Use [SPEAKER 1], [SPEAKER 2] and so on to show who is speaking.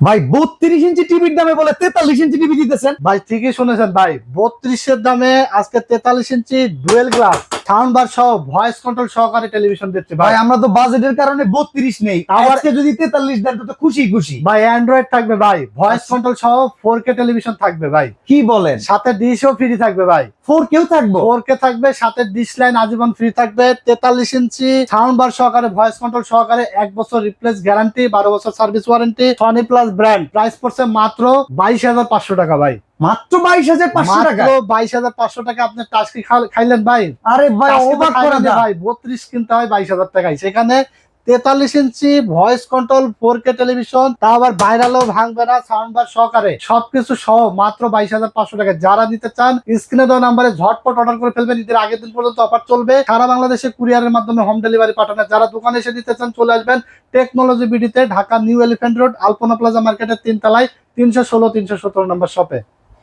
[SPEAKER 1] ভাই 32 ইঞ্চি টিভির দামে বলে 43 ইঞ্চি টিভি দিতেছেন।
[SPEAKER 2] ভাই ঠিকই শুনেছেন ভাই, 32-এর দামে আজকে 43 ইঞ্চি ডুয়েল গ্লাস সাউন্ড বার সহ ভয়েস কন্ট্রোল সহকারে টেলিভিশন দিচ্ছে
[SPEAKER 1] ভাই
[SPEAKER 2] ভাই।
[SPEAKER 1] আমরা তো বাজেটের কারণে 32 নেই,
[SPEAKER 2] আবার
[SPEAKER 1] আজকে যদি 43 দেন তো খুশি খুশি।
[SPEAKER 2] ভাই অ্যান্ড্রয়েড থাকবে ভাই, ভয়েস
[SPEAKER 1] আচ্ছা।
[SPEAKER 2] কন্ট্রোল সহ 4K টেলিভিশন থাকবে ভাই,
[SPEAKER 1] কি বলেন,
[SPEAKER 2] সাথে ডিশও ফ্রি থাকবে ভাই।
[SPEAKER 1] 4K থাকবো?
[SPEAKER 2] 4K থাকবে, সাথে ডিশ লাইন আজীবন ফ্রি থাকবে। 43 ইঞ্চি সাউন্ড বার সহকারে ভয়েস কন্ট্রোল সহকারে 1 বছর রিপ্লেস গ্যারান্টি, 12 বছর service warranty. Sony plus brand, price পড়ছে মাত্র 22,500 টাকা ভাই।
[SPEAKER 1] মাত্র 22,500 টাকা?
[SPEAKER 2] মাত্র 22,500 টাকা। আপনি টাস্কি খাইলেন ভাই?
[SPEAKER 1] আরে ভাই
[SPEAKER 2] টাস্কি তো
[SPEAKER 1] অবাক
[SPEAKER 2] খাইলেন
[SPEAKER 1] করা
[SPEAKER 2] না
[SPEAKER 1] যায়
[SPEAKER 2] ভাই, 32 কিনতে হয় 22,000 টাকায়, সেখানে 43 inch voice control 4K television, তা আবার ভাইরালও ভাঙবে না, সাউন্ড বার সহকারে সবকিছু সহ মাত্র 22,500 টাকা। যারা নিতে চান স্ক্রিনে দেওয়া নাম্বারে ঝটপট অর্ডার করে ফেলবেন, ঈদের আগের দিন পর্যন্ত অফার চলবে। সারা বাংলাদেশে কুরিয়ারের মাধ্যমে হোম ডেলিভারি পাঠানো। যারা দোকানে এসে নিতে চান চলে আসবেন টেকনোলজি বিডিতে, Dhaka New Elephant Road, Alpana Plaza মার্কেটের 3 তলায় 316-317 নম্বর শপে।